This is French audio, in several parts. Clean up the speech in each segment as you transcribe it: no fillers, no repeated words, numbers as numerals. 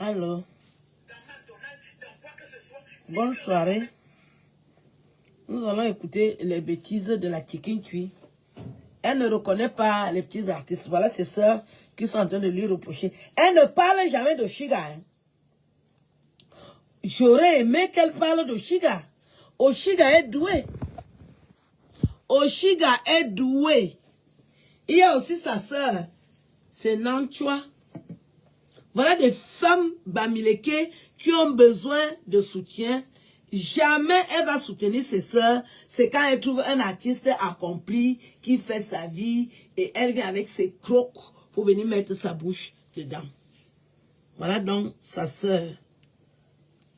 Alors, bonne soirée. Nous allons écouter les bêtises de la Chicken Tui. Elle ne reconnaît pas les petits artistes. Voilà ses sœurs qui sont en train de lui reprocher. Elle ne parle jamais de Oshiga. Hein. J'aurais aimé qu'elle parle d'Oshiga. Oshiga est doué. Oshiga est doué. Il y a aussi sa sœur. C'est Nanchua. Voilà des femmes Bamileke qui ont besoin de soutien. Jamais elle va soutenir ses sœurs. C'est quand elle trouve un artiste accompli qui fait sa vie et elle vient avec ses crocs pour venir mettre sa bouche dedans. Voilà donc sa sœur.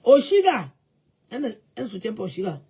Oshiga. Elle ne soutient pas Oshiga.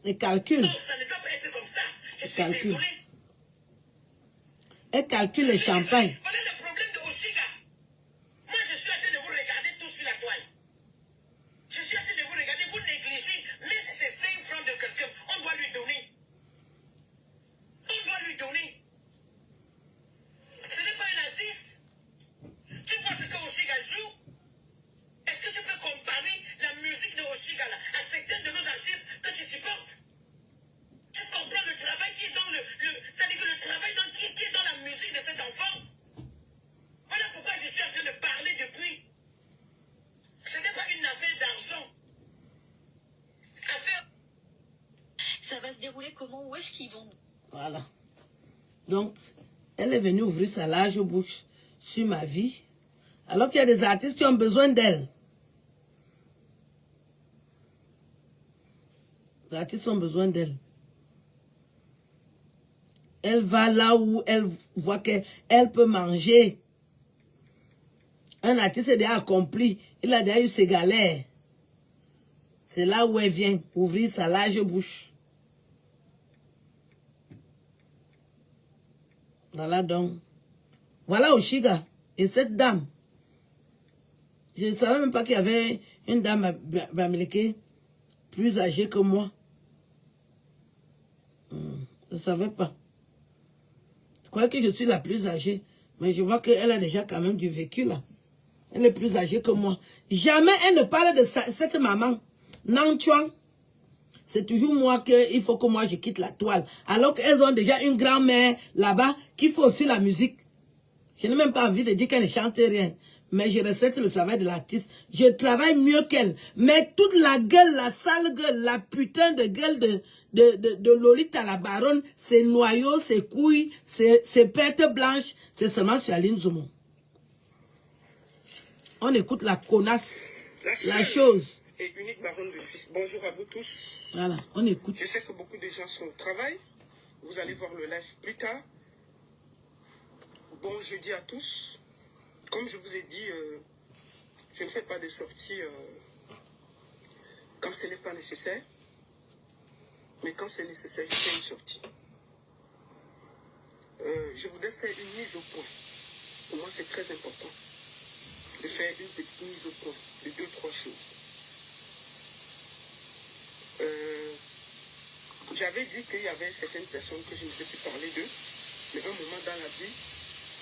Elle calcule. Non, ça ne doit pas être comme ça. Je suis désolée. Elle calcule les champagnes. Voilà le problème de Oshiga. Moi, je suis en train de vous regarder tout sur la toile. Je suis en train de vous regarder, vous négligez. Même si c'est 5 francs de quelqu'un, on doit lui donner. On doit lui donner. Ce n'est pas un artiste. Tu vois ce que Oshiga joue? Est-ce que tu peux comparer la musique de Oshiga là, à certains de nos artistes que tu supportes? Tu comprends le travail qui est dans c'est-à-dire que le travail qui est dans la musique de cet enfant? mais comment, où est-ce qu'ils vont? Voilà. Donc, elle est venue ouvrir sa large bouche sur ma vie. Alors qu'il y a des artistes qui ont besoin d'elle. Les artistes ont besoin d'elle. Elle va là où elle voit qu'elle peut manger. Un artiste est déjà accompli. Il a déjà eu ses galères. C'est là où elle vient ouvrir sa large bouche. Voilà donc. Voilà Oshiga. Et cette dame. Je ne savais même pas qu'il y avait une dame à Bamileke plus âgée que moi. Je ne savais pas. Je croyais que je suis la plus âgée. Mais je vois qu'elle a déjà quand même du vécu là. Elle est plus âgée que moi. Jamais elle ne parle de cette maman. Nanchuan. C'est toujours moi qu'il faut que moi je quitte la toile. Alors qu'elles ont déjà une grand-mère là-bas qui fait aussi la musique. Je n'ai même pas envie de dire qu'elle ne chante rien. Mais je respecte le travail de l'artiste. Je travaille mieux qu'elle. Mais toute la gueule, la sale gueule, la putain de gueule de Lolita la baronne, ses noyaux, ses couilles, ses pertes blanches, c'est seulement sur Aline Zoumou. On écoute la connasse, la chose. Et unique baronne de Fils. Bonjour à vous tous. Voilà, on écoute. Je sais que beaucoup de gens sont au travail. Vous allez voir le live plus tard. Bon jeudi à tous. Comme je vous ai dit, je ne fais pas de sorties quand ce n'est pas nécessaire. Mais quand c'est nécessaire, je fais une sortie. Je voudrais faire une mise au point. Pour moi, c'est très important de faire une petite mise au point de 2-3 choses. J'avais dit qu'il y avait certaines personnes que je ne peux plus parler d'eux, mais un moment dans la vie,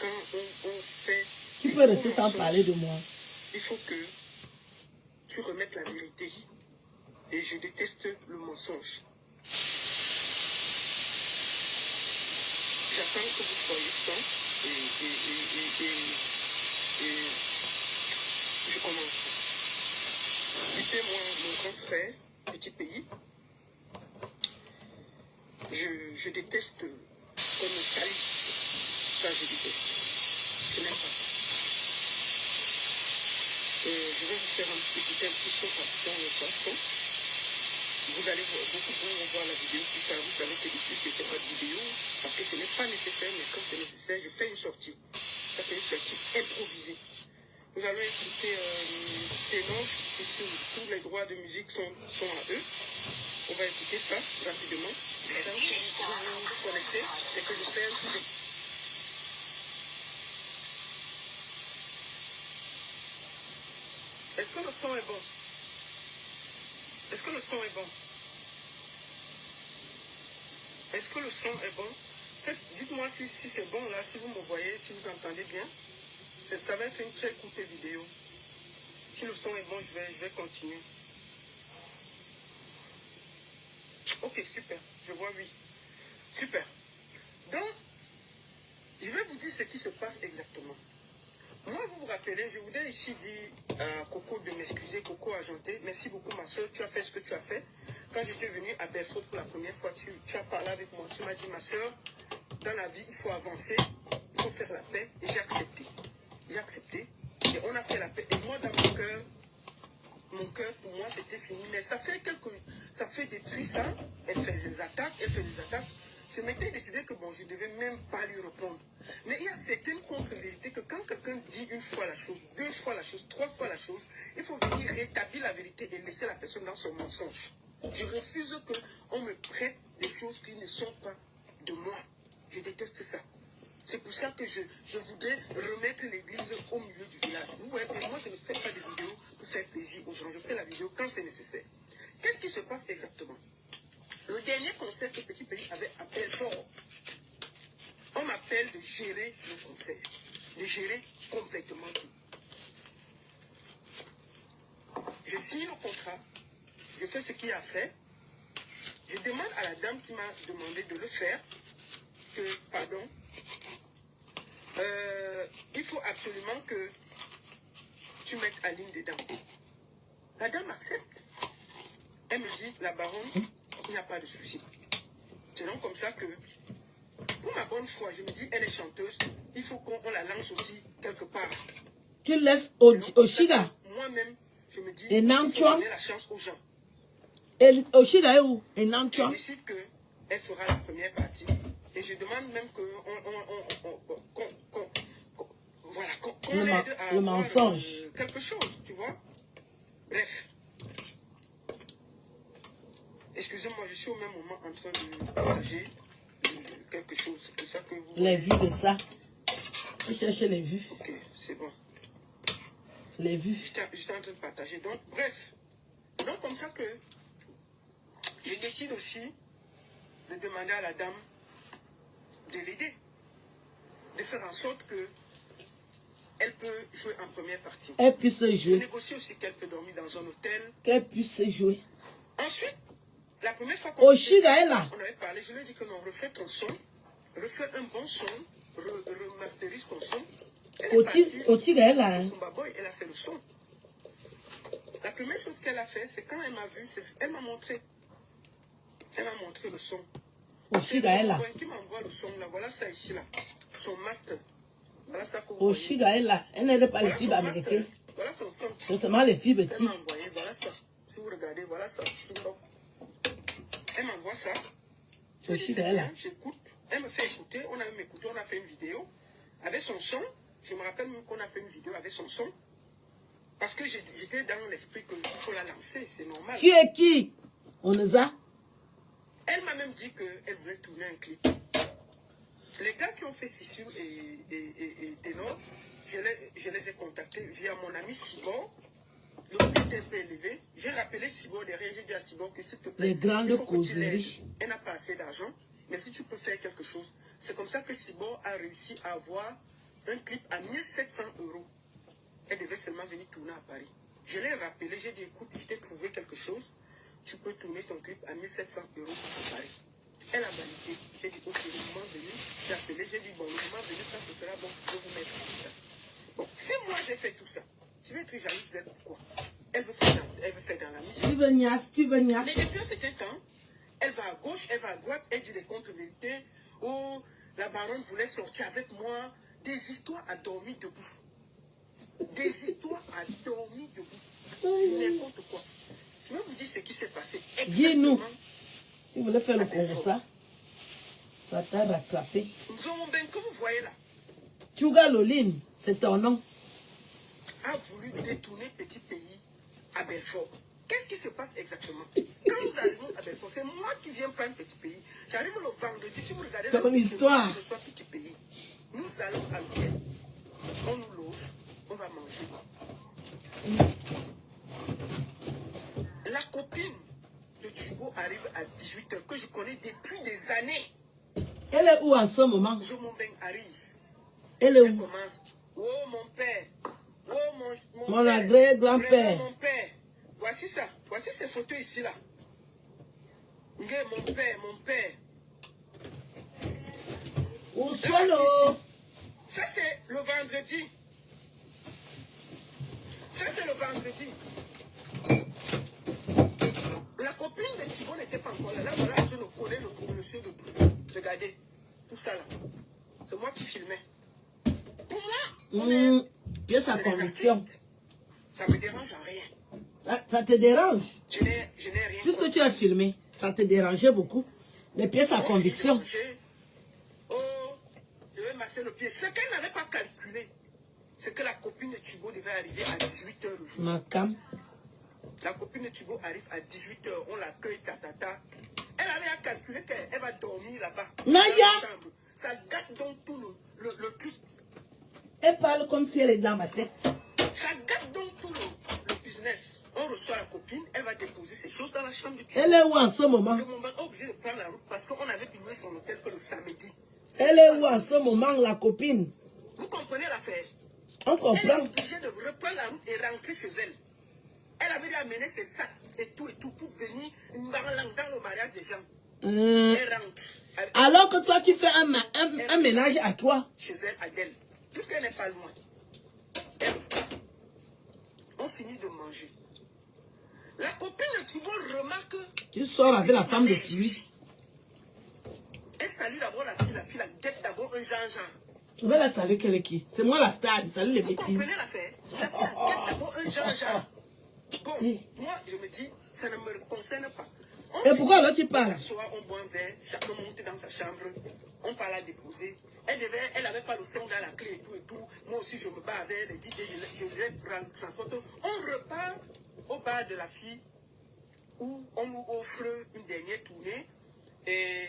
quand on fait... Tu peux rester sans parler de moi. Il faut que tu remettes la vérité. Et je déteste le mensonge. J'attends que vous soyez francs et je commence. Dites-moi, mon grand frère, petit pays, je déteste qu'on me salisse. Ça, je déteste. Je n'aime pas ça. Je vais vous faire écouter un petit son dans le poisson. Vous allez voir, beaucoup vont voir la vidéo plus tard. Vous savez que ici, ce n'était pas de vidéo, parce que ce n'est pas nécessaire, mais quand c'est nécessaire, je fais une sortie. Ça, c'est une sortie improvisée. Nous allons écouter Ténor, tous les droits de musique sont à eux. On va écouter ça rapidement. Quand vous vous connectez, c'est que je fais un truc. Est-ce que le son est bon? Est-ce que le son est bon? Est-ce que le son est bon? Dites-moi si c'est bon là, si vous me voyez, si vous entendez bien. Ça va être une très courte vidéo. Si le son est bon, je vais continuer. Ok, super. Je vois oui. Super. Donc, je vais vous dire ce qui se passe exactement. Moi, vous vous rappelez, je voudrais ici dire à Coco de m'excuser, Coco Argenté. Merci beaucoup, ma soeur. Tu as fait ce que tu as fait. Quand j'étais venu à Belfort pour la première fois, tu as parlé avec moi. Tu m'as dit, ma soeur, dans la vie, il faut avancer, il faut faire la paix. Et j'ai accepté. J'ai accepté. Et on a fait la paix. Et moi, dans mon cœur, pour moi, c'était fini. Mais ça fait depuis ça, elle fait des attaques. Je m'étais décidé que bon, je ne devais même pas lui répondre. Mais il y a certaines contre-vérités que quand quelqu'un dit une fois la chose, 2 fois la chose, 3 fois la chose, il faut venir rétablir la vérité et laisser la personne dans son mensonge. Je refuse qu'on me prête des choses qui ne sont pas de moi. Je déteste ça. C'est pour ça que je voudrais remettre l'église au milieu du village. Vous voyez, moi, je ne fais pas de vidéo pour faire plaisir aux gens. Je fais la vidéo quand c'est nécessaire. Qu'est-ce qui se passe exactement? Le dernier concert que Petit Pays avait à Belfort, on m'appelle de gérer le concert, de gérer complètement tout. Je signe le contrat, je fais ce qu'il y a à faire. Je demande à la dame qui m'a demandé de le faire que, pardon, il faut absolument que tu mettes Aline dedans. La dame accepte. Elle me dit, la baronne, il n'y a pas de souci. C'est donc comme ça que, pour ma bonne foi, je me dis, elle est chanteuse, il faut qu'on la lance aussi quelque part. Tu laisses Oshiga. Moi-même, je me dis, Et il faut Nantua. donner la chance aux gens. Et Oshiga est où? Et Je Nantua. décide qu'elle fera la première partie. Et je demande même que voilà, qu'on l'aide à le avoir, mensonge. quelque chose, tu vois. Bref. Excusez-moi, je suis au même moment en train de partager quelque chose. C'est pour ça que vous... Les vues de ça. Je cherche les vues. Ok, c'est bon. Les vues. J'étais en train de partager. Donc, bref. Donc, comme ça que je décide aussi de demander à la dame de l'aider. De faire en sorte que elle peut jouer en première partie. Elle puisse Je jouer. négocie aussi qu'elle peut dormir dans un hôtel. Qu'elle puisse jouer. Ensuite, la première fois Oshiga est là. on avait parlé, je lui ai dit que non, refais ton son, refais un bon son, remasterise ton son. Elle est partie, Oshiga est là. Hein. Kumba Boy, elle a fait le son. La première chose qu'elle a fait, c'est quand elle m'a vu, elle m'a montré. Elle m'a montré le son. Oshiga est là. Qui m'envoie le son là, voilà ça ici là. Son master. Voilà ça que vous Oshiga est là. Elle n'est pas les filles américaines. Voilà son son. C'est seulement les filles Elle petites. m'a envoyé, voilà ça. Si vous regardez, voilà ça. Elle m'envoie ça. Oshiga est là. J'écoute. Elle me fait écouter. On a même écouté, on a fait une vidéo avec son son. Je me rappelle même qu'on a fait une vidéo avec son son. Parce que j'étais dans l'esprit qu'il faut la lancer, c'est normal. Qui est qui? On nous a. Elle m'a même dit qu'elle voulait tourner un clip. Les gars qui ont fait Sissou et Ténor, je les ai contactés via mon ami Sibor. Le prix était un peu élevé. J'ai rappelé Sibor derrière, j'ai dit à Sibor que s'il te plaît, Les grandes il faut que tu causeries. l'aides. Elle n'a pas assez d'argent, mais si tu peux faire quelque chose. C'est comme ça que Sibor a réussi à avoir un clip à 1700 €. Elle devait seulement venir tourner à Paris. Je l'ai rappelé, j'ai dit écoute, je t'ai trouvé quelque chose. Tu peux tourner ton clip à 1700 € à Paris. Elle a validé. J'ai dit, ok, le moment venu, j'ai appelé, j'ai dit, bon, le moment venu, quand ce sera bon, je vais vous mettre tout ça. Bon, si moi j'ai fait tout ça, tu veux être jalouse d'elle pourquoi? Elle veut faire dans la musique. Tu veux niasse. Mais depuis un certain temps, elle va à gauche, elle va à droite, elle dit des contre-vérités. Oh, la baronne voulait sortir avec moi. Des histoires à dormir debout. Des histoires à dormir debout. N'importe quoi. Je vais vous dire ce qui s'est passé. Dis-nous. Tu voulais faire le concours, ça t'a rattrapé. Zomben, que vous voyez là, Tchouga Loline, c'est ton nom. a voulu détourner petit pays à Belfort. Qu'est-ce qui se passe exactement? Quand nous arrivons à Belfort, c'est moi qui viens prendre petit pays. J'arrive le vendredi, si vous regardez Ton histoire. je reçois petit pays. Nous allons à l'hôtel. On nous loge, on va manger. La copine de Tchugo arrive à 18h, que je connais depuis des années. Elle est où en ce moment? Zomben arrive. Elle est Elle où? commence. Oh mon père. Oh Mon père. grand-père. Vraiment, mon père. Voici ça. Voici ces photos ici là. Nge, mon père. Où solo? Ça c'est le vendredi. La copine de Thibaut n'était pas encore là. Là, voilà, je le connais, le monsieur de tout. Regardez, tout ça là. C'est moi qui filmais. Pour moi, on est... Pièce à c'est des conviction. artistes. Ça me dérange en rien. Ça te dérange? Je n'ai rien. Puisque tu as filmé, ça te dérangeait beaucoup. Les pièces à conviction. Oh, je vais masser le pied. Ce qu'elle n'avait pas calculé, c'est que la copine de Thibaut devait arriver à 18h le jour. Ma cam. La copine de Thibaut arrive à 18h, on l'accueille, tatata. Elle avait à calculer qu'elle va dormir là-bas. Naya! Ça gâte donc tout le truc. Elle parle comme si elle est dans ma tête. Ça gâte donc tout le business. On reçoit la copine, elle va déposer ses choses dans la chambre de Thibaut. Elle est où en ce moment? Ce moment, on est obligé de prendre la route parce qu'on avait loué son hôtel que le samedi. Elle est où en ce moment, la copine? Vous comprenez l'affaire? On Elle est comprend. obligée de reprendre la route et rentrer chez elle. Elle avait dû amener ses sacs et tout pour venir dans le mariage des gens. Elle rentre. Alors que toi, tu fais un ménage à toi. Chez elle, Adèle. Puisqu'elle n'est pas loin. Elle part. On finit de manger. La copine de Thibaut remarque. Tu sors avec la femme de pluie. Elle salue d'abord la fille la guette d'abord un Jean-Jean. Je vais la saluer, quelle est qui? C'est moi la star, je salue les Vous bêtises. comprenez l'affaire? La fille la guette d'abord un Jean-Jean. Bon, moi, je me dis, ça ne me concerne pas. Et pourquoi alors tu parles? On s'assoit, on boit un verre, chacun monte dans sa chambre, on part la déposer. Elle n'avait pas le son dans la clé et tout. Moi aussi, je me bats avec les DJ, je les transporte. On repart au bar de la fille où on nous offre une dernière tournée. Et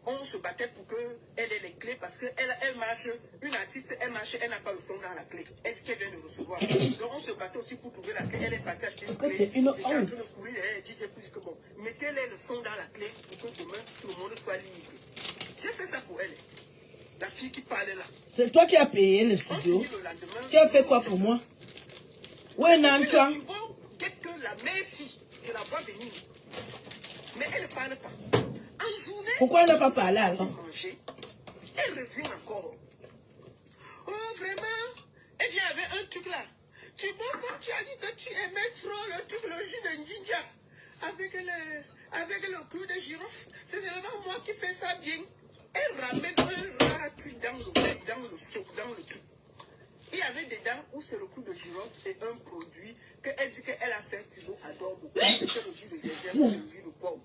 on se battait pour qu'elle ait les clés parce qu'elle marche, une artiste, elle marche, elle n'a pas le son dans la clé. Elle dit qu'elle vient de recevoir. Donc on se battait aussi pour trouver la clé. Elle est partie acheter une clé. Parce que c'est une honte. En train de courir, elle dit que bon, mettez-les le son dans la clé pour que demain tout le monde soit libre. J'ai fait ça pour elle. La fille qui parlait là. C'est toi qui as payé le studio. Tu as fait quoi pour moi? Ouais, Nantua. Dès que la mère fille, je la vois venir. Mais elle ne parle pas. En journée, pourquoi elle n'a pas parlé alors? Manger, elle revient encore. Oh, vraiment? Elle vient avec un truc là. Tu vois, comme tu as dit que tu aimais trop le truc, le jus de ginger. Avec le clou de girofle. C'est seulement moi qui fais ça bien. Elle ramène un rat dans le seau, dans le truc. Il y avait dedans où c'est le clou de girofle et un produit qu'elle dit qu'elle a fait, Thibaut adore beaucoup. C'est le jus de gingembre, c'est le jus de pomme.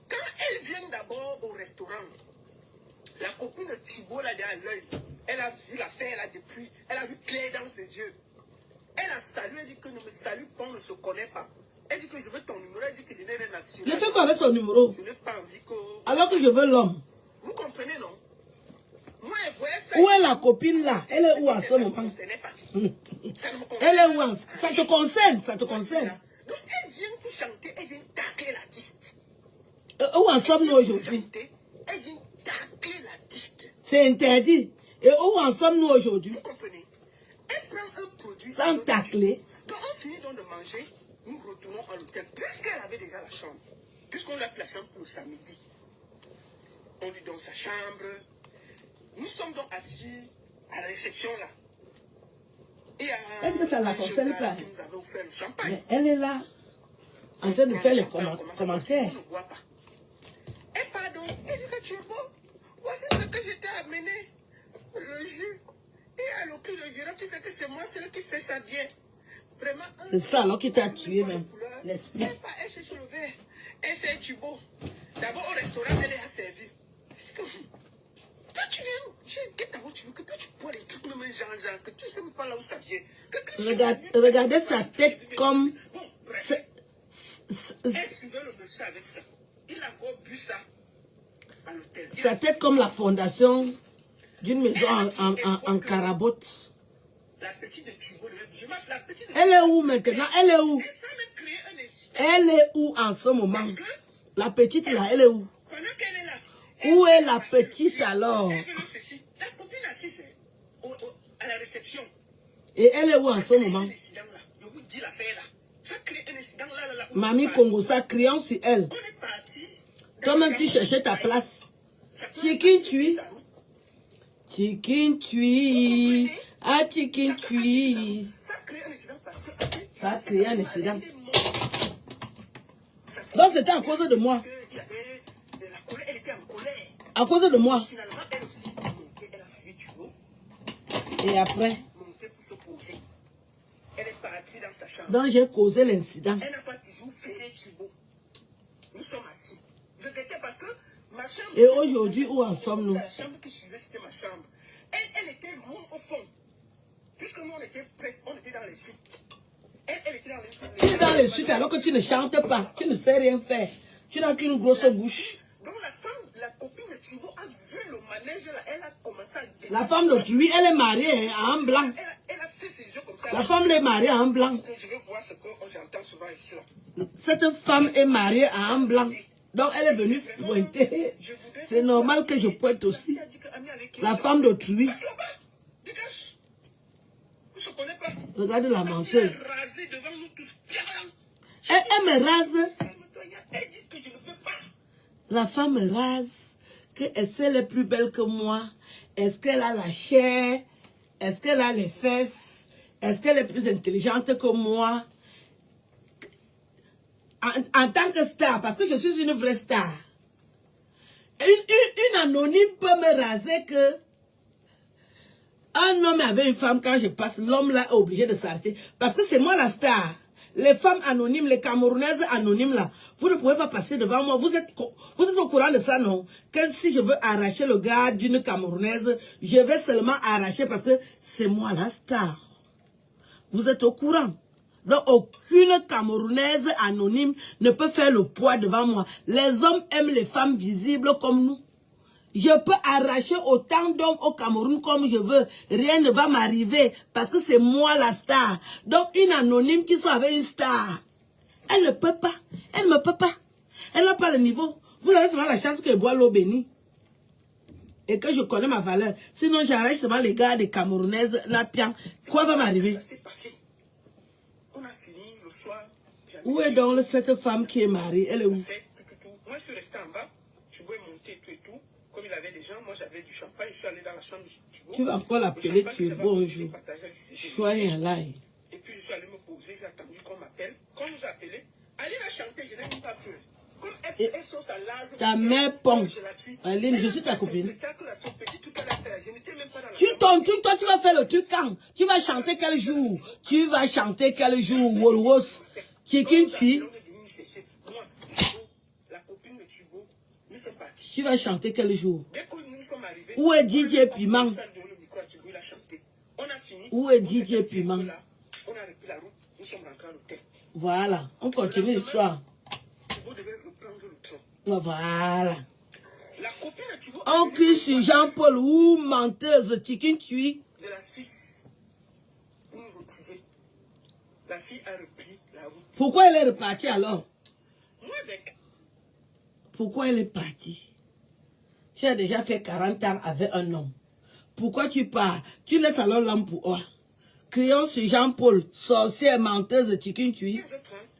Quand elle vient d'abord au restaurant, la copine de Thibaut là derrière l'œil, elle a vu l'affaire, elle a depuis, elle a vu clair dans ses yeux. Elle a salué, elle dit que ne me salue pas, on ne se connaît pas. Elle dit que je veux ton numéro, elle dit que je n'ai rien à signer. Je fais quoi avec son numéro? Je n'ai pas envie que... Alors que je veux l'homme. Vous comprenez, non? Moi, elle voyait ça. Où est la copine là? Elle est où à ce moment? Elle est où? Ça te concerne, ça te concerne. Donc elle vient pour chanter, elle vient tacler l'artiste. Où en sommes-nous aujourd'hui? Elle vient tacler l'artiste. C'est interdit. Et où en sommes-nous aujourd'hui? Vous comprenez? Elle prend un produit. Sans tacler. Donc on finit donc de manger, nous retournons à l'hôtel. Puisqu'elle avait déjà la chambre, puisqu'on lui a pris la chambre pour le samedi, on lui donne sa chambre. Nous sommes donc assis à la réception là. Est-ce que ça ne la concerne pas? Nous avons offert le champagne. Mais elle est là, en train de faire les commentaires. On ne boit pas. Et pardon, elle dit que tu es beau. Voici ce que je t'ai amené. Le jus. Et à l'ocul de girafe, tu sais que c'est moi, celui qui fait ça bien. Vraiment. C'est ça alors qui t'a tué même. L'esprit. Elle cherche le verre. Elle sait tu beau. D'abord au restaurant, elle est asservie. Toi, tu viens, que toi, tu bois les trucs, même Jean-Jean, que tu ne sais même pas là où ça vient. Regardez sa tête comme... Bon, bref. Elle suivait le monsieur avec ça. Il a encore bu ça à l'hôtel. Sa tête comme la fondation d'une maison en carabote. La petite de Thibaut, la petite de... Elle est où maintenant? Elle est où? Et ça m'a créé un incident. Elle est où en ce moment? La petite là, elle est où? Pendant qu'elle est là. Où est la petite alors? La copine assise à la réception. Et elle est où en ce moment? Je vous dis l'affaire là. Ça crée un incident là. Mamie Congo, ça criant sur elle. On est parti. Toi-même, tu cherchais ta place. Chicken tui. Chicken tui. Ah, chicken tui. Ça crée un incident parce que... Ça a créé un incident. Donc, c'était à cause de moi. Elle était en colère. À cause de moi. Finalement, elle aussi a monté, elle a fui du haut. Et après? Montée pour se poser. Elle est partie dans sa chambre. Donc, j'ai causé l'incident. Elle n'a pas toujours ferré Thibaut. Nous sommes assis. Je guettais parce que ma chambre... Et aujourd'hui, où en sommes-nous? La chambre qui suivait, c'était ma chambre. Elle était loin au fond. Puisque nous, on était dans les suites. Elle était dans les suites. Tu es dans les suites alors que tu ne chantes pas. Tu ne sais rien faire. Tu n'as qu'une grosse bouche. Donc la femme, la copine de Thibaut a vu le manège là. Elle a commencé à guetter. La femme de lui, elle est mariée à un blanc. Elle a fait ses yeux comme ça. La femme est mariée à un blanc. Je veux voir ce que j'entends souvent ici là. Cette femme est mariée à un blanc. Donc elle est venue pointer. C'est normal que je pointe aussi. La femme d'autrui. Dégage. Vous ne se connaissez pas. Regarde la menteuse. Elle a rasé devant nous tous. Elle me rase. Elle dit que je ne fais pas. La femme me rase. Est-ce qu'elle est plus belle que moi? Est-ce qu'elle a la chair? Est-ce qu'elle a les fesses? Est-ce qu'elle est plus intelligente que moi? En tant que star, parce que je suis une vraie star. Une anonyme peut me raser que un homme avec une femme, quand je passe, l'homme là est obligé de s'arrêter. Parce que c'est moi la star. Les femmes anonymes, les Camerounaises anonymes là, vous ne pouvez pas passer devant moi. Vous êtes au courant de ça, non? Que si je veux arracher le gars d'une Camerounaise, je vais seulement arracher parce que c'est moi la star. Vous êtes au courant? Donc, aucune Camerounaise anonyme ne peut faire le poids devant moi. Les hommes aiment les femmes visibles comme nous. Je peux arracher autant d'hommes au Cameroun comme je veux. Rien ne va m'arriver parce que c'est moi la star. Donc, une anonyme qui soit avec une star, elle ne peut pas. Elle ne peut pas. Elle n'a pas le niveau. Vous avez seulement la chance qu'elle boit l'eau bénie. Et que je connais ma valeur. Sinon, j'arrache seulement les gars des Camerounaises, la pian. Quoi va m'arriver? On a fini le soir. Où est donc cette femme qui est mariée? Elle est où? Moi, je suis resté en bas. Je pouvais monter tout et tout. Comme il avait des gens, moi j'avais du champagne. Je suis allé dans la chambre du Thibaut. Tu vas encore l'appeler Turbo un jour. Soyez un live. Et puis je suis allé me poser. J'ai attendu qu'on m'appelle. Quand on nous a appelé, allez la chanter. Je n'ai même pas vu. Comme elle sauce à l'âge. Ta mère pompe. Aline, je suis ta copine. Toi, tu vas faire le truc quand? Tu vas chanter quel jour? Tu vas chanter quel jour? Wolwos. Chicken fille. La copine de Thibaut, nous sommes partis. Tu vas chanter quel jour? Dès que nous sommes arrivés, où est DJ Piment? On a fini. Où est DJ Piment? On a repris la route. Nous sommes rentrés à l'hôtel. Voilà. On continue l'histoire. Thibaut devait reprendre le train. Voilà. La copine de Thibaut. On crie sur Jean-Paul ou menteuse, chicken cuit. De la Suisse. Où nous retrouver. La fille a repris la route. Pourquoi elle est repartie alors? Moi avec. Pourquoi elle est partie? Tu as déjà fait 40 ans avec un homme. Pourquoi tu pars? Tu laisses alors l'homme pour eux. Crions sur Jean-Paul, sorcière, menteuse, chicken cuit.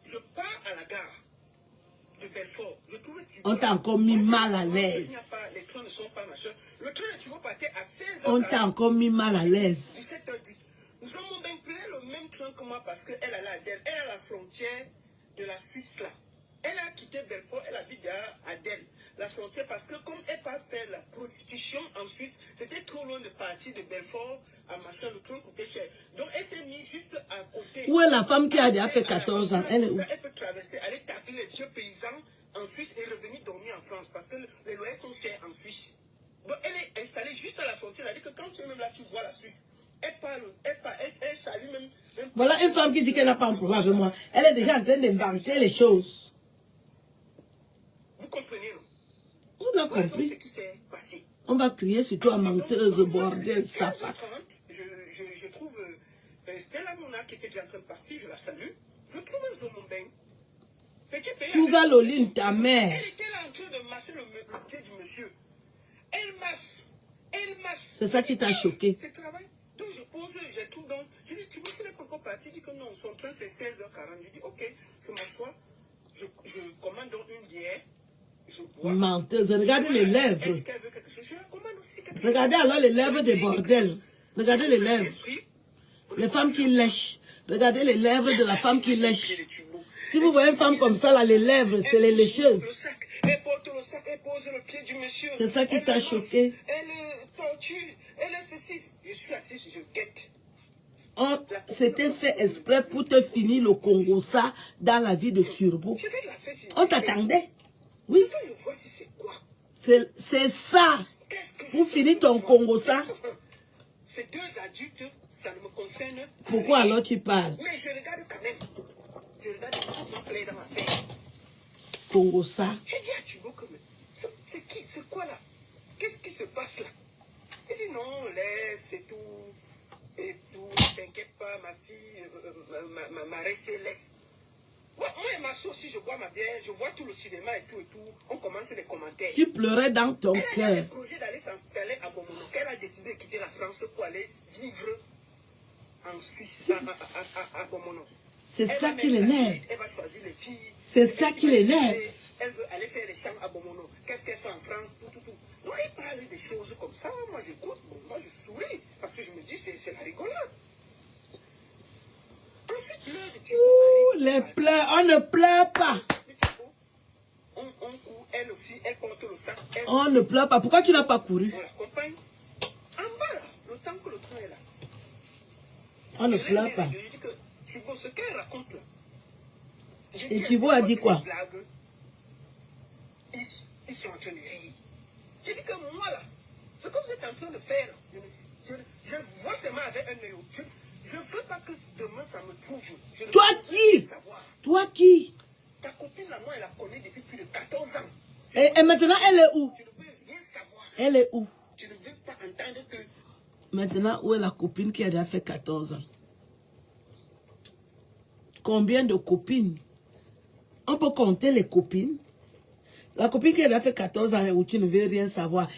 Je pars à la gare de Belfort. Je trouve Thibaut. On t'a encore mis mal à l'aise. Les trains ne sont pas machin. Le train de Thibaut partait à 16h. On t'a encore mis mal à l'aise. 17h10. Nous avons bien pris le même train que moi parce qu'elle allait à Adèle. Elle est à la frontière de la Suisse là. Elle a quitté Belfort, elle habite à Adèle, la frontière, parce que comme elle part faire la prostitution en Suisse, c'était trop loin de partir de Belfort à machin, le train coûtait cher. Donc elle s'est mise juste à côté. Où est la femme qui a déjà fait 14 ans? Elle est où? Elle peut traverser, aller taper les vieux paysans en Suisse et revenir dormir en France parce que les loyers sont chers en Suisse. Donc elle est installée juste à la frontière, c'est-à-dire que quand tu es même là, tu vois la Suisse. Elle salue même. Voilà une femme qui dit qu'elle n'a pas un problème avec moi. Elle est déjà en train d'inventer les choses. Vous comprenez, non? On a compris. Ce qui s'est passé. On va crier sur toi, menteuse, bordel, sapin. Je trouve Stella Mouna qui était déjà en train de partir, je la salue. Je trouve un Zomombeng. Petit pays. Touga Loline, ta mère. Elle était là en train de masser le pied du monsieur. Elle masse. C'est ça qui t'a choqué. C'est travail. Donc je pose, j'ai tout dans. Je dis, tu vois, c'est pas encore parti. Il dit que non, son train c'est 16h40. Je dis, ok, je m'assois. Je commande donc une bière. Je bois. Menteuse, regardez les lèvres. Regardez alors les lèvres des bordels. Regardez les lèvres. Les femmes qui lèchent. Regardez les lèvres de la femme qui lèche. Si vous voyez une femme comme ça, là, les lèvres, c'est les lécheuses. Elle porte le sac, elle pose le pied du monsieur. C'est ça qui t'a choqué. Elle torture, elle est ceci. Je suis assis, je guette. C'était fait exprès pour te finir le Congo, ça, dans la vie de Turbo. On t'attendait. Oui. C'est ça. Pour finir ton Congo, ça. Ces deux adultes, ça ne me concerne. Pourquoi alors tu parles? Mais je regarde quand même. Je regarde mon plaît dans ma fête. Congo, ça. J'ai dit à Thibaut que c'est qui? C'est quoi là? Qu'est-ce qui se passe là? Il dit non, laisse, c'est tout. Et tout, t'inquiète pas, ma fille, ma restée laisse. Moi, et ma soeur, si je bois ma bière, je vois tout le cinéma et tout, on commence les commentaires. Tu pleurais dans ton cœur. Elle a le projet d'aller s'installer à Bomono. Elle a décidé de quitter la France pour aller vivre en Suisse, à Bomono. C'est ça qui l'énerve. Elle va choisir les filles. C'est ça qui l'énerve. Elle veut aller faire les chants à Bomono. Qu'est-ce qu'elle fait en France, tout. Non, il parle des choses comme ça. Moi, j'écoute. Bon, moi, je souris. Parce que je me dis, c'est la rigolade. Ensuite, l'heure de Thibaut arrive. Les pleurs, on ne pleure pas. elle aussi, elle porte le sac. On ne pleure pas. Pourquoi tu n'as pas couru? On l'accompagne. En bas, là, le temps que le train est là. On ne pleure pas. Je dis que Thibaut, ce qu'elle raconte là. Et Thibaut a dit quoi? Ils sont en train de rire. Je dis que moi là, ce que vous êtes en train de faire, je vois seulement avec un œil. Je ne veux pas que demain ça me trouve. Toi qui? Toi qui? Ta copine là, moi, elle la connaît depuis plus de 14 ans. Et maintenant, elle est où? Je ne veux rien savoir. Elle est où? Je ne veux pas entendre que... Maintenant, où est la copine qui a déjà fait 14 ans? Combien de copines? On peut compter les copines. La copine qui a déjà fait 14 ans où tu ne veux rien savoir.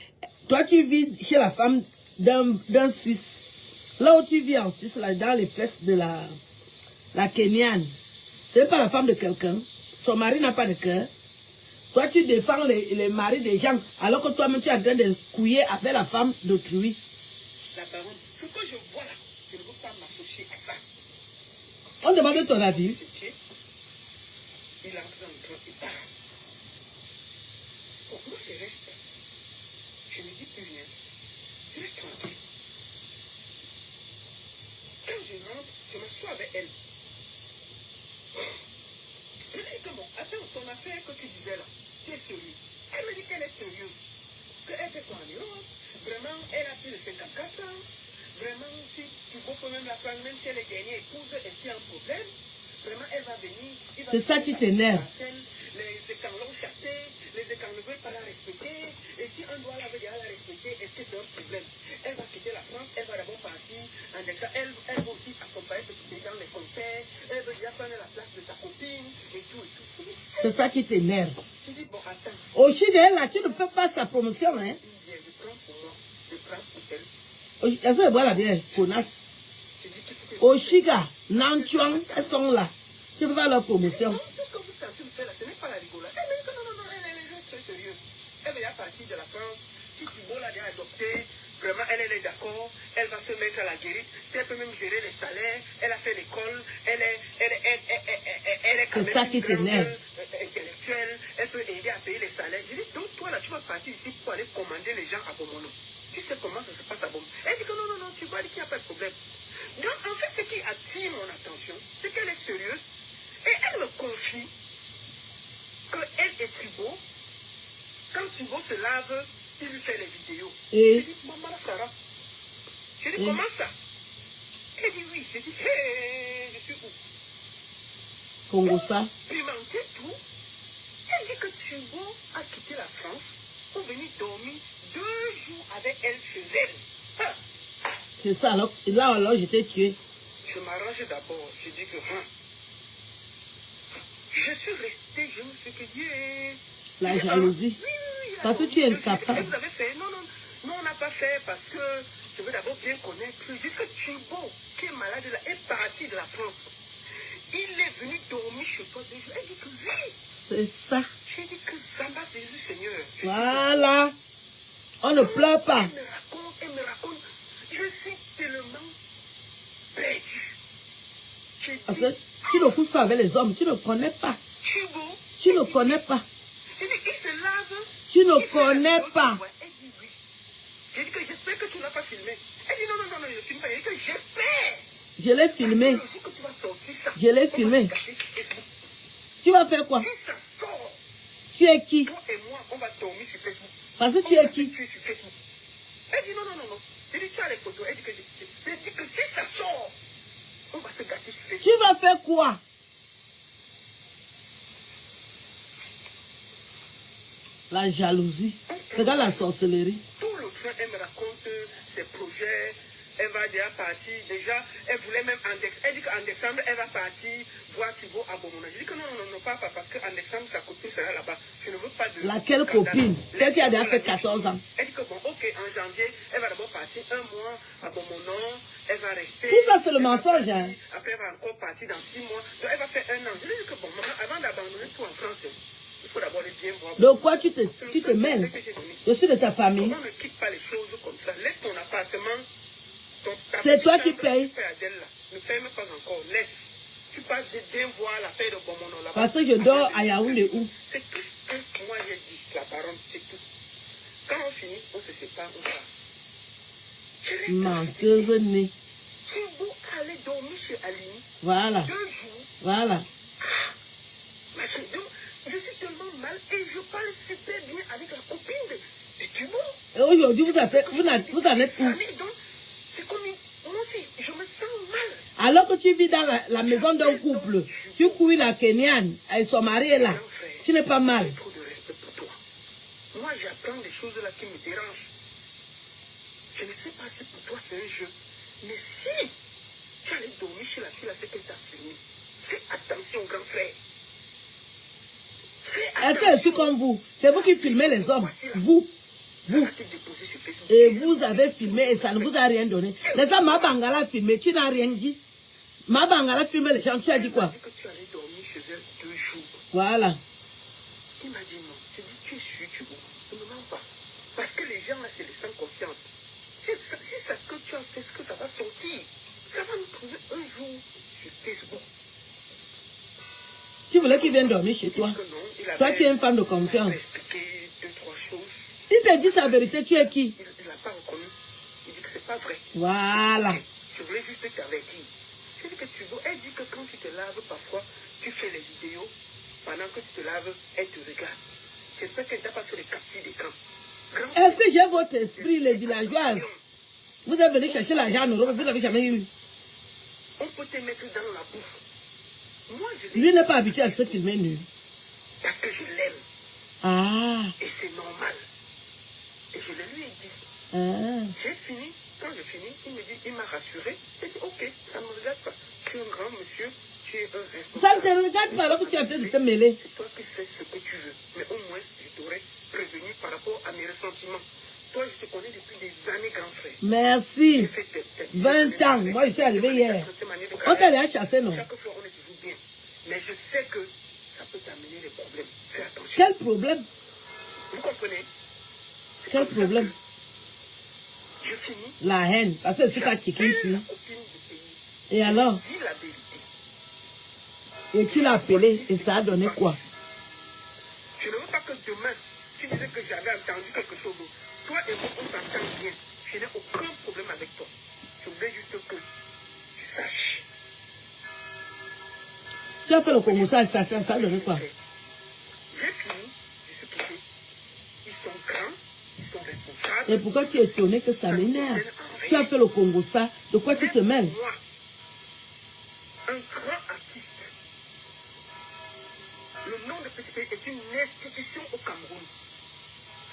Toi qui vis chez la femme d'un Suisse, là où tu vis en Suisse, là, dans les fesses de la Kenyane, ce n'est pas la femme de quelqu'un. Son mari n'a pas de cœur. Toi, tu défends les maris des gens, alors que toi-même, tu es en train de couiller avec la femme d'autrui. La baronne, ce que je vois là, je ne veux pas m'associer à ça. On demande ton avis. Il entre dans le train, il part. Bon, moi, je reste. Je ne dis plus rien. Je reste tranquille. Quand je rentre, je m'assois avec elle. Je dis que bon, attends, ton affaire que tu disais là, tu es sérieux. Elle me dit qu'elle est sérieuse. Qu'elle fait quoi en Europe? Vraiment, elle a plus de 54 ans. Vraiment, si tu peux même la prendre, même si elle est dernière épouse, est-ce qu'il y a un problème? Vraiment, elle va venir. C'est ça qui t'énerve. Les écans l'ont chassée, les écans ne veulent pas la respecter. Et si on doit la respecter, est-ce que c'est un problème? Elle va quitter la France, elle va d'abord partir en Texas. Elle va aussi accompagner petit pays dans les concerts. Elle veut déjà prendre la place de sa copine et tout et tout. C'est ça qui t'énerve. Je dis, bon, attends. Au Chili, là, tu ne fais pas sa promotion, hein? Je prends pour moi, je prends pour elle. Elles sont voilà bien, connasse. Au Chiga, Nanchuan, elles sont là. Tu peux faire leur promotion. Non, tout ce que vous êtes en train de faire là, ce n'est pas la rigolade. Elle me dit que non, elle est très sérieuse. Elle veut déjà partir de la France. Si Thibaut l'a déjà adopté, vraiment, elle est d'accord. Elle va se mettre à la guérite. Si elle peut même gérer les salaires, elle a fait l'école. Elle est quand même ça qui t'énerve. Intellectuelle. Elle peut aider à payer les salaires. Je dis, donc toi là, tu vas partir ici pour aller commander les gens à Bomono. Tu sais comment ça se passe à Bomono. Elle dit que non, tu vois qu'il n'y a pas de problème. Donc, en fait, ce qui attire mon attention, c'est qu'elle est sérieuse. Et elle me confie qu'elle et Thibaut, quand Thibaut se lave, il lui fait les vidéos. Et je dis, maman la Sarah. Je dis, comment ça? Elle dit oui. Je dis, hé, je suis où? Congo ça. Pimenté tout. Elle dit que Thibaut a quitté la France pour venir dormir 2 jours avec elle chez elle. Ah. C'est ça, alors j'étais tué. Je m'arrange d'abord. Je dis que, je suis resté, je me suis dit, la jalousie. Oui. Parce que tu es incapable. Vous avez fait, non, on n'a pas fait parce que je veux d'abord bien connaître. Je dis que Thibaut, qui est malade là, est parti de la France. Il est venu dormir chez toi 2 jours. Elle dit que oui. C'est ça. J'ai dit que ça va, Jésus Seigneur. Voilà. On ne pleure pas. Elle me raconte. Je suis tellement perdu. Parce que tu ne couches pas avec les hommes, tu ne connais pas. Thibaut. Tu ne connais pas. J'ai dit, il se lave. Tu ne connais pas. Elle dit oui. J'ai dit que j'espère que tu ne l'as pas filmé. Elle dit non, je ne filme pas. J'ai dit que j'espère. Je l'ai filmé. Que tu vas sortir ça. Je l'ai filmé. Tu vas faire quoi? Si ça sort. Tu es qui? Toi et moi, on va dormir sur Facebook. Parce que tu es qui? Tu es sur Facebook. Elle dit non. J'ai dit tu as les photos. Elle dit que si ça sort, on va se gâter sur Facebook. Tu vas faire quoi? La jalousie. Regarde la sorcellerie. Tout le train, elle me raconte ses projets. Elle va déjà partir. Déjà, elle voulait même elle dit qu'en décembre, elle va partir voir Thibaut à Bomona. Je dis que non, pas parce qu'en décembre, sa copine sera là-bas. Je ne veux pas de... Laquelle copine? Celle qui a déjà fait 14 ans. Elle dit que bon, ok, en janvier, elle va d'abord partir 1 mois à Bomona. Elle va rester... Tout ça, c'est le mensonge, hein? Après, elle va encore partir dans 6 mois. Donc, elle va faire 1 an. Je lui dis que bon, maman, avant d'abandonner tout en France, il faut d'abord les bien voir. Donc quoi, tu te mêles? Je suis de ta famille. On ne quitte pas les choses comme ça. Laisse ton appartement. C'est toi qui payes. Ne ferme pas encore. Laisse. tu passes d'un voir l'affaire de Bomono là-bas. Parce que je dors à Yaoundé où? C'est tout ce que moi j'ai dit, la baronne, c'est tout. Quand on finit, on se sépare, on part. Menteuse née. Tu veux aller dormir chez Aline. Voilà. 2 jours. Voilà. Mais je suis tellement mal et je parle super bien avec la copine de Tubo. Et aujourd'hui, vous en êtes où? Donc, c'est comme moi aussi, je me sens mal. Alors que tu vis dans la maison d'un couple, tu couilles la Kenyane et son mari est là. Tu n'es pas mal. J'ai trop de respect pour toi. Moi, j'apprends des choses là qui me dérangent. Je ne sais pas si pour toi c'est un jeu, mais si tu allais dormir chez la fille là, c'est qu'elle t'a filmé. Fais attention, grand frère. Est-ce que je suis comme vous? C'est vous qui filmez les hommes. Vous. Et vous avez filmé et ça ne vous a rien donné. Les hommes, ma bangala a filmé, tu n'as rien dit. Ma bangala a filmé les gens, tu as dit quoi? Que tu allais dormir chez elle 2 jours. Voilà. Il m'a dit non. J'ai dit, tu es sûr, tu ne me mens pas. Parce que les gens là, c'est les sans confiance. Si ça que tu as fait, ce que ça va sortir, ça va nous trouver un jour sur Facebook. Tu voulais qu'il vienne dormir chez toi. Toi, tu es une femme de confiance. Il t'a dit sa vérité, tu es qui? Il n'a pas reconnu. Il dit que c'est pas vrai. Voilà. Je voulais juste t'avertir. Je dis que tu veux. Elle dit que quand tu te laves, parfois, tu fais les vidéos. Pendant que tu te laves, elle te regarde. J'espère qu'elle t'a pas fait les captures d'écran. Est-ce que j'ai votre esprit, les villageoises? Vous êtes venu chercher l'argent en Europe, vous n'avez jamais eu. On peut te mettre dans la bouffe. Moi, lui n'est pas habitué à se filmer nu. Parce que je l'aime. Ah. Et c'est normal. Et je le lui ai dit. Ah. J'ai fini. Quand j'ai fini, il me dit, il m'a rassuré. J'ai dit, ok, ça ne me regarde pas. Tu es un grand monsieur, tu es un responsable. Ça ne te regarde pas alors que tu es en train de te mêler. C'est toi qui sais ce que tu veux. Mais au moins, je t'aurais prévenu par rapport à mes ressentiments. Toi, je te connais depuis des années, grand frère. Merci. 20 ans. Moi, je suis arrivé hier. On t'a déjà chassé, non? Chaque fois, on est toujours bien. Mais je sais que ça peut t'amener des problèmes. Fais attention. Quel problème? Vous comprenez? Quel problème? Je finis. La haine. Parce que c'est pas chicken tu. Et alors? Dis la vérité. Et tu l'as appelé et ça a donné quoi? Je ne veux pas que demain, tu disais que j'avais entendu quelque chose. Toi et moi, on s'entend bien. Je n'ai aucun problème avec toi. Je voulais juste que tu saches. Tu as fait le Congo, ça a donné quoi? J'ai fini, je suis quitté. Ils sont grands, ils sont responsables. Et pourquoi tu es étonné que ça m'énerve? Tu as fait le Congo, ça. De quoi tu te mêles? Moi, un grand artiste. Le nom de Petit Pays est une institution au Cameroun.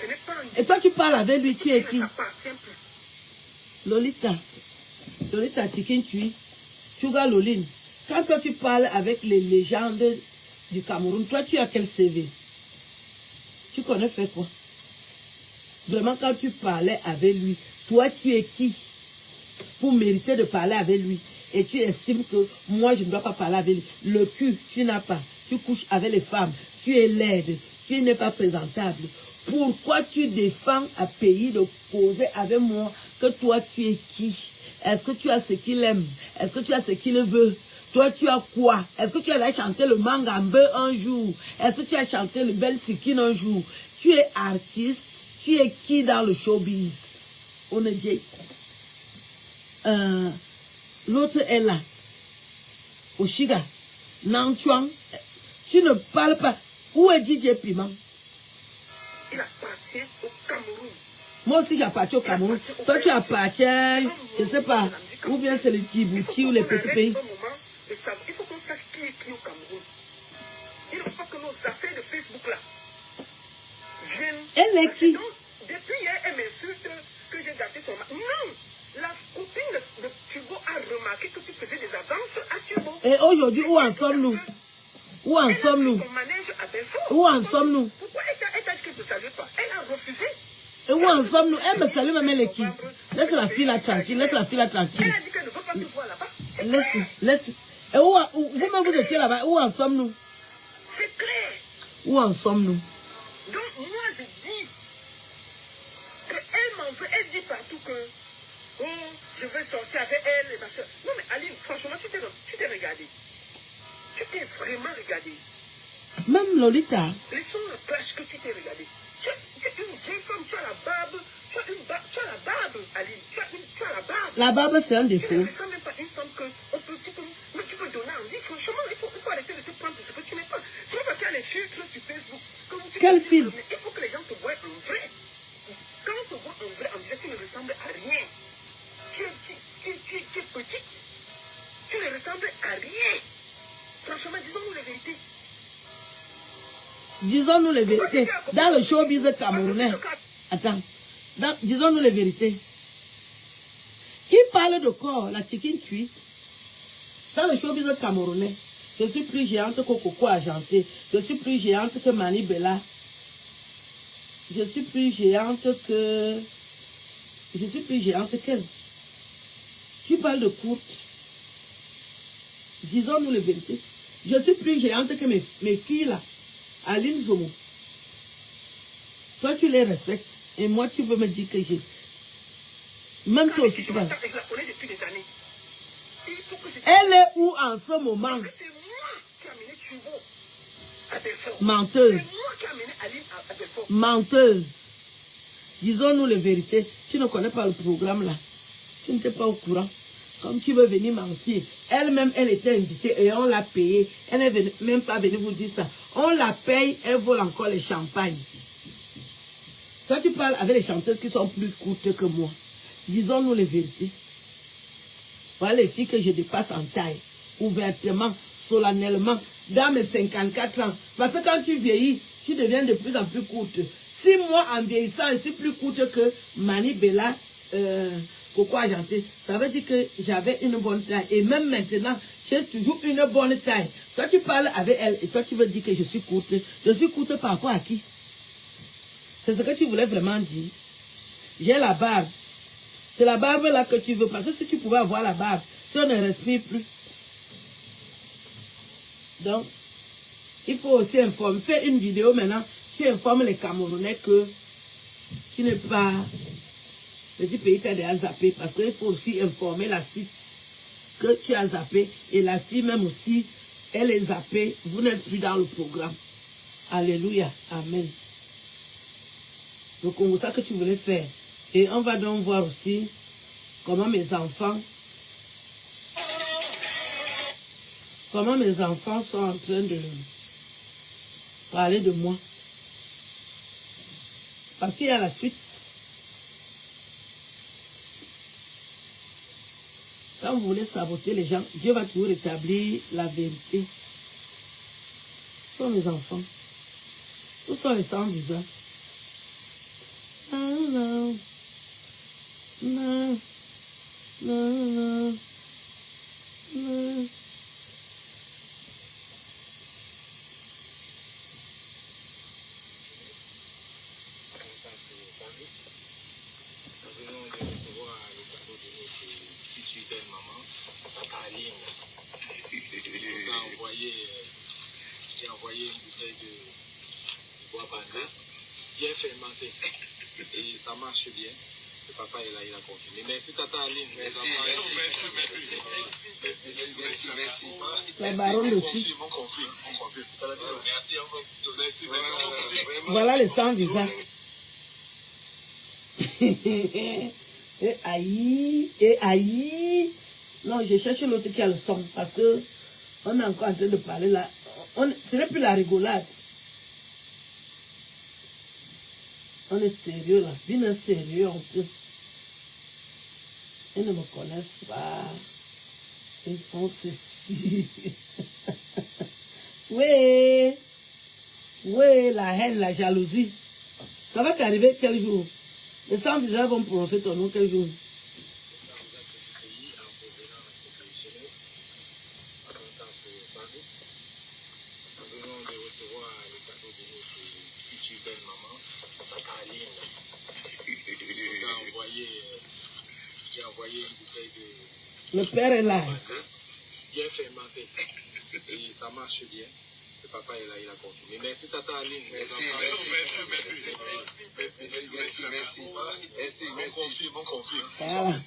Ce n'est pas un... Et toi, tu parles avec lui, tu es qui? Ça appartient plus. Lolita. Lolita Chicken Tui. Sugar Loline. Quand toi, tu parles avec les légendes du Cameroun, toi, tu as quel CV? Tu connais faire quoi? Vraiment, quand tu parlais avec lui, toi, tu es qui pour mériter de parler avec lui? Et tu estimes que moi, je ne dois pas parler avec lui. Le cul, tu n'as pas. Tu couches avec les femmes. Tu es laide. Tu n'es pas présentable. Pourquoi tu défends un pays de causer avec moi que toi, tu es qui? Est-ce que tu as ce qu'il aime? Est-ce que tu as ce qu'il veut? Toi, tu as quoi? Est-ce que tu as chanté le Mangambe un jour? Est-ce que tu as chanté le Bel Sikin un jour? Tu es artiste. Tu es qui dans le showbiz? On est dit. L'autre est là. Oshiga. Nanchuan. Tu ne parles pas. Où est DJ Piment? Il appartient au Cameroun. Moi aussi, j'appartiens au Cameroun. Toi, tu appartiens, je ne sais pas, ou bien c'est les Djibouti ou les petits pays. Il faut qu'on sache qui est qui au Cameroun. Il ne faut pas que nos affaires de Facebook là viennent. Elle est qui? Depuis hier, elle m'insulte que j'ai gâté son mari. Non! La copine de Tubo a remarqué que tu faisais des avances à Tubo. Et aujourd'hui, où en sommes-nous? Où en sommes-nous? Où en sommes-nous? Pourquoi elle t'a dit qu'elle ne te salue pas? Elle a refusé. Et où en sommes-nous? Elle me salue, même elle est qui? Laisse la fille là tranquille, laisse la fille là tranquille. Elle a dit qu'elle ne veut pas te voir là-bas. Laisse. Et vous-même vous étiez là-bas, où en sommes-nous? C'est clair. Où en sommes-nous? Donc moi je dis qu'elle m'en veut, elle dit partout que oh, je veux sortir avec elle et ma soeur. Non mais Aline, franchement, tu t'es regardé. regardé. Même Lolita. Laissons la plage que tu t'es regardé. Tu es une vieille femme, tu as la barbe. Tu as la barbe, Aline. Tu as la barbe. La barbe, c'est un Tu défaut. ne ressembles même pas à une femme que mais tu peux donner envie. Franchement, il faut arrêter de te prendre pour ce que tu n'es pas. C'est pas parce qu'il y a les filtres sur Facebook. Quel filtre? Mais il faut que les gens te voient en vrai. Quand on te voit en vrai, on dirait que tu ne ressembles à rien. Tu es petite. Tu ne ressembles à rien. Franchement, disons-nous la vérité. Disons-nous les vérités. Dans le showbiz camerounais. Attends. Disons-nous les vérités. Qui parle de corps, la chicken cuite? Dans le showbiz camerounais, je suis plus géante que Coco Argenté. Je suis plus géante que Mani Bella. Je suis plus géante que... Je suis plus géante qu'elle. Tu parles de courte. Disons-nous les vérités. Je suis plus géante que mes filles là. Aline Zomo. Toi, tu les respectes. Et moi, tu veux me dire que j'ai... Même toi aussi, tu vas... Je la connais depuis des années. Elle est où en ce moment? C'est moi qui ai amené Chubo à Belfort. Menteuse. C'est moi qui ai amené Aline à Belfort. Menteuse. Disons-nous les vérités. Tu ne connais pas le programme là. Tu n'étais pas au courant. Comme tu veux venir mentir. Elle-même, elle était invitée et on l'a payée. Elle n'est même pas venue vous dire ça. On la paye, elle vole encore les champagnes. Toi, tu parles avec les chanteuses qui sont plus courtes que moi. Disons-nous les vérités. Voilà les filles que je dépasse en taille. Ouvertement, solennellement, dans mes 54 ans. Parce que quand tu vieillis, tu deviens de plus en plus courte. Si moi, en vieillissant, je suis plus courte que Mani Bella, Coco Argenté, ça veut dire que j'avais une bonne taille. Et même maintenant, j'ai toujours une bonne taille. Toi, tu parles avec elle et toi, tu veux dire que je suis courte. Je suis courte par rapport à qui? C'est ce que tu voulais vraiment dire. J'ai la barbe. C'est la barbe là que tu veux. Parce que si tu pouvais avoir la barbe, si on ne respire plus. Donc, il faut aussi informer. Fais une vidéo maintenant. Tu informes les Camerounais que tu n'es pas... Le petit pays t'a déjà zappé. Parce qu'il faut aussi informer la suite que tu as zappé. Et la fille même aussi, elle est zappée. Vous n'êtes plus dans le programme. Alléluia. Amen. Donc, c'est ça que tu voulais faire. Et on va donc voir aussi comment mes enfants sont en train de parler de moi. Parce qu'il y a la suite. Quand vous voulez saboter les gens, Dieu va toujours rétablir la vérité. Ce sont mes enfants. Où sont les sans visage? Non. Non. Non, non. Non. J'ai envoyé une bouteille de bois bandé, bien fermenté. Et ça marche bien. Le papa est là, il a confirmé. Merci Tata Aline. Merci. La baronne aussi. On confirme. Merci. Voilà les sans visage. Et aïe. Non, je cherche l'autre qui a le son. Parce que on est encore en train de parler là. Ce n'est plus la rigolade. On est sérieux là. Bien sérieux en plus. Ils ne me connaissent pas. Ils font ceci. Oui, la haine, la jalousie. Ça va t'arriver quel jour? Les sans visage vont prononcer ton nom quel jour? J'ai envoyé une bouteille de... Le père est là. Bien fermenté. Et ça marche bien. Le papa est là, il a confirmé. Merci Tata Aline. Merci. On confirme. Voilà.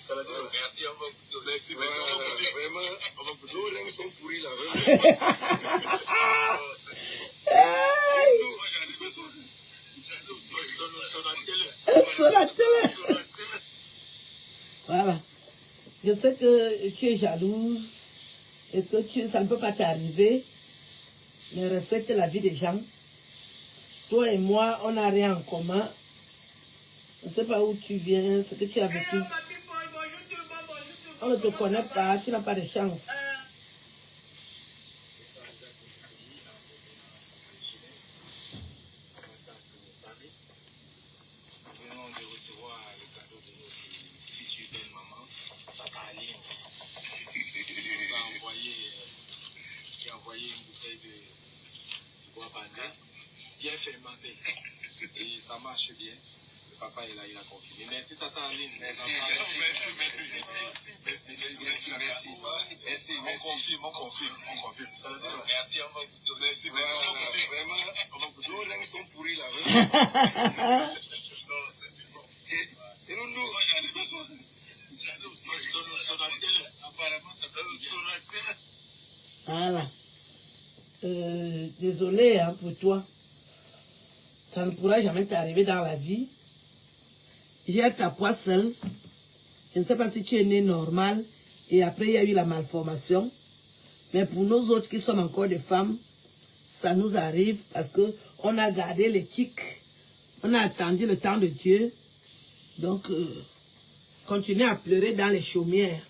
Merci. Vraiment, nos règles sont pourris là. Sur la télé. Voilà. Je sais que tu es jalouse et que ça ne peut pas t'arriver, mais respecte la vie des gens. Toi et moi, on n'a rien en commun. Je ne sais pas où tu viens, ce que tu as vécu. On ne te connaît pas, tu n'as pas de chance. Qui a envoyé une bouteille de bois bandé, bien fermenté. Et ça marche bien. Le papa est là, il a confirmé. Merci Tata Aline. Merci. On confirme. Ça veut dire merci, on va goûter. Merci. Vraiment, nos langues sont pourries là. Non, c'est du bon. Et nous, sur la télé, apparemment, ça peut sur la télé. Voilà. Désolé hein, pour toi. Ça ne pourra jamais t'arriver dans la vie. J'ai ta poids seule. Je ne sais pas si tu es né normal. Et après, il y a eu la malformation. Mais pour nous autres qui sommes encore des femmes, ça nous arrive parce qu'on a gardé l'éthique. On a attendu le temps de Dieu. Donc, continuez à pleurer dans les chaumières.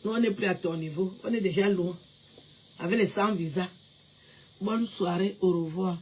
Nous, on n'est plus à ton niveau. On est déjà loin. Avec les 100 visas. Bonne soirée. Au revoir.